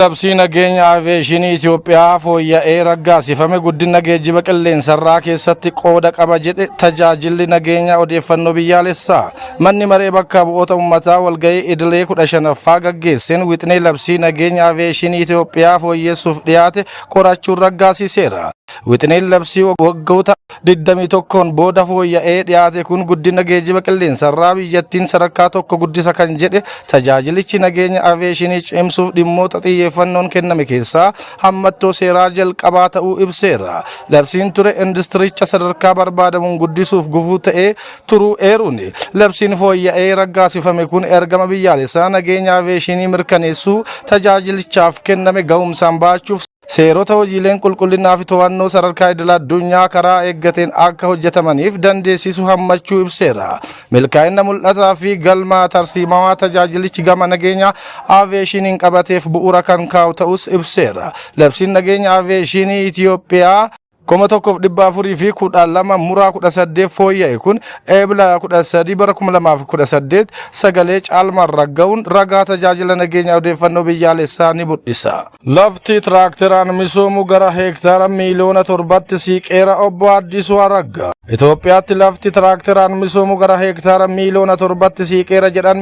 Labsiin nageenya aviyeeshinii Itoophiyaa fooyya'ee raggaasifame guddina geejjiba qilleensarraa keessatti qooda qaba jedhe tajaajilli nageenya odeeffannoo biyyaalessaa. Manni maree bakka bu'oota uummataa walgahii idilee 15ffaa gaggeesseen wixinee labsii nageenya aviyeeshinii Itoophiyaa fooyyessuuf dhiyaate qorachuun raggaasiseera. Wixineen labsii waggoota 21 booda fooyya'ee dhiyaate kun guddina geejjiba qilleensarraa biyyattiin sadarkaa tokko guddisa kan jedhe tajaajilichi nageenya aviyeeshinii cimsuuf dhimmoota xiyyeeffannoon kenname keessaa hammattoo seeraa jalqabaa ta'uu ibseera. Labsiin ture industiricha sadarkaa barbaadamuun guddisuuf gufuu ta'ee turuu eeruun labsiin fooyya'ee raggaasifame kun ergama biyyaalessaa nageenya aviyeeshinii mirkaneessuu tajaajilichaaf kenname ga'umsaan baachuuf seerota hojiileen qulqullinaa fi to'annoo sadarkaa idil addunyaa karaa eeggateen akka hojjetamaniif dandeessisu hammachuu ibseera. Milkaa'ina mul'ataa fi galmaa tarsiimamaa tajaajilichi gama nageenya aviyeeshiniin qabateef bu'uura kan kaa'u ta'us ibseera. Labsiin nageenya aviyeeshinii Itoophiyaa 1412 muraa 18 fooyya'e kun eebila 13 bara 2018 sagalee caalmaan ragga'uun ragaa tajaajila nageenya odeeffannoo biyyaalessaa ni mul'isa. Lafti tiraakteraan misoomu gara heektaara miiliyoona 7tti siiqeera obbo Addisuu Araggaa. Itoophiyaatti lafti tiraakteraan misoomu gara heektaara miiliyoona 7tti siiqeera jedhan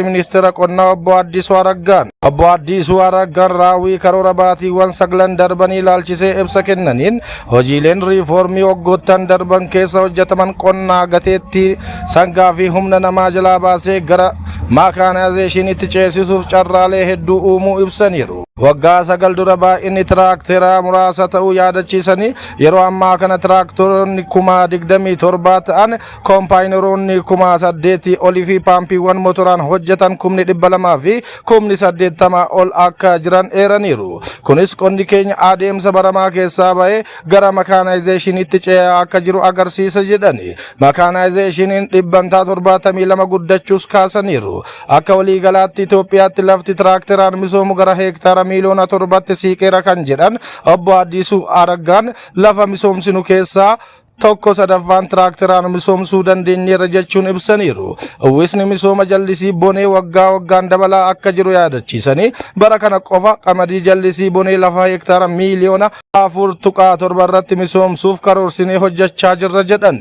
ministeera qonnaa obbo Addisuu Araggaan. Obbo Addisuu Araggaan raawwii karoora baatiiwwan 9 darbanii ilaalchisee ibsa kennaniin hojiileen riifoormii waggoottan darban keessa hojjetaman qonnaa gateettii sangaa fi humna namaa jalaa baasee gara maakaanaayizeeshiniitti ceesisuuf carraalee hedduu uumuu ibsaniiru. Waggaa 9 dura baay'inni tiraakteraa muraasa ta'uu yaadachiisanii yeroo ammaa kana tiraakteroonni 27,000 ta'an koompaayineroonni 8,000 olii fi paampiiwwan motoraan hojjetan 200 fi 80 ol akka jiran eeraniiru. Kunis qonni keenya adeemsa baramaa keessaa ba'ee gara makaanaayizeeshiniitti ce'aa akka jiru agarsiisa jedhani. Makaanaayizeeshiniin dhibbantaa 72 guddachuus kaasaniiru. Akka waliigalaatti Itoophiyaatti lafti tiraakteraan misoomu gara heektaara miiliyoona 7tti siiqeera kan jedhan obbo Addisuu Araggaan lafa misoomsinu keessaa tokko sadaffaan tiraakteraan misoomsuu dandeenyeera jechuun ibsaniiru. Uwwisni misooma jallisii bonee waggaa waggaan dabalaa akka jiru yaadachiisanii bara kana qofa qamadii jallisii bonee lafa heektaara miiliyoona 4.7 irratti misoomsuuf karoorsinee hojjechaa jirra jedhan.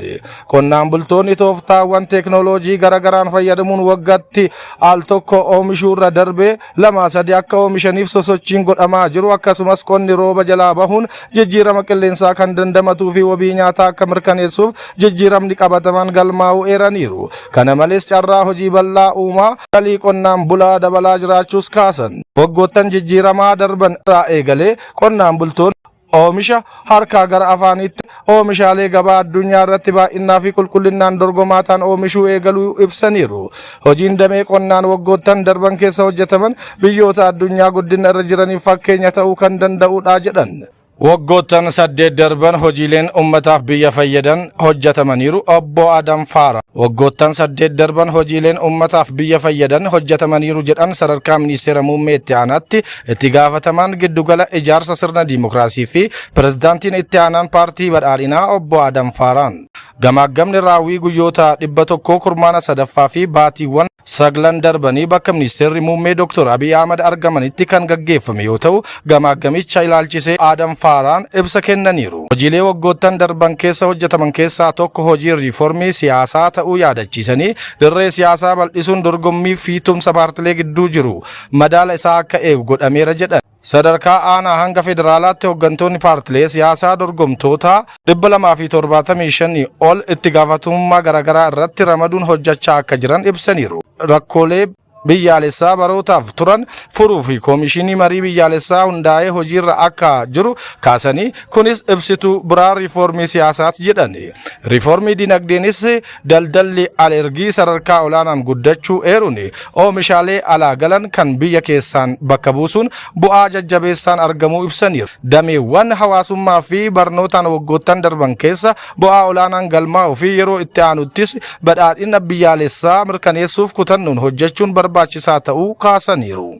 Qonnaan bultoonni tooftaawwan teeknooloojii garagaraan fayyadamuun waggaatti al tokko oomishuurra darbee 2-3 akka oomishaniif sosochiin godhamaa jiru. Akkasumas qonni rooba jalaa bahuun jijjiirama qilleensaa kan dandamatuu fi wabii nyaataa akka mirkaneessuuf jijjiiramni qabataman galmaa'uu eeraniiru. Kana malees carraa hojii bal'aa uumaa galii qonnaan bulaa dabalaa jiraachuus kaasan. Waggoottan jijjiiramaa darban irraa eegalee qonnaan bultoonni oomisha harkaa gara afaanitti oomishaalee gabaa addunyaa irratti baay'inaa fi qulqullinaan dorgomaa ta'an oomishuu eegaluu ibsaniiru. Hojiin damee qonnaan waggoottan darban keessa hojjetaman biyyoota addunyaa guddina irra jiraniif fakkeenya ta'uu kan danda'udha jedhan. Waggoottan 8 darban hojiileen ummataaf biyya fayyadan hojjetamaniiru obbo Adam Faara. Waggoottan 8 darban hojiileen ummataaf biyya fayyadan hojjetamaniiru jedhan sadarkaa ministeera muummee itti aanaatti itti gaafatamaan giddugala ijaarsa sirna diimokiraasii fi pirezidaantiin itti aanaan paartii badhaadhinaa obbo Adam Faaraan. Gamaggamni raawwii guyyoota 100 kurmaana sadaffaa fi baatiiwwan 9 darbanii bakka ministeerri muummee Dr. Abiy Ahmad argamanitti kan gaggeeffame yoo ta'u gamaggamicha ilaalchisee Adam Faaraan ibsa kennaniiru. Hojiilee waggoottan darban keessa hojjetaman keessaa tokko hojii riifoormii siyaasaa ta'uu yaadachiisanii dirree siyaasaa bal'isuun dorgommii fi tumsa paartilee gidduu jiru madaala isaa akka eegu godhameera jedhan. Sadarkaa aanaa hanga federaalaatti hooggantoonni paartilee siyaasaa dorgomtoota 275 ol itti gaafatamummaa garaagaraa irratti ramaduun hojjechaa akka jiran ibsaniiru. Rakkoolee biyyaalessaa barootaaf turan furuu fi koomishinii marii biyyaalessaa hundaa'ee hojiirra akka jiru kaasanii kunis ibsituu biraa riifoormii siyaasaati jedhani. Riifoormii dinagdeenis daldalli alergii sadarkaa olaanaan guddachuu eeruun oomishaalee alaa galan kan biyya keessaan bakka buusuun bu'aa jajjabeessaan argamuu ibsaniiru. Dameewwan hawaasummaa fi barnootaan waggoottan darban keessa bu'aa olaanaan galmaa'uu fi yeroo itti aanuttis badhaadhina biyyaalessaa mirkaneessuuf kutannoon hojjechuun barbaachisaa ta'uu kaasaniiru.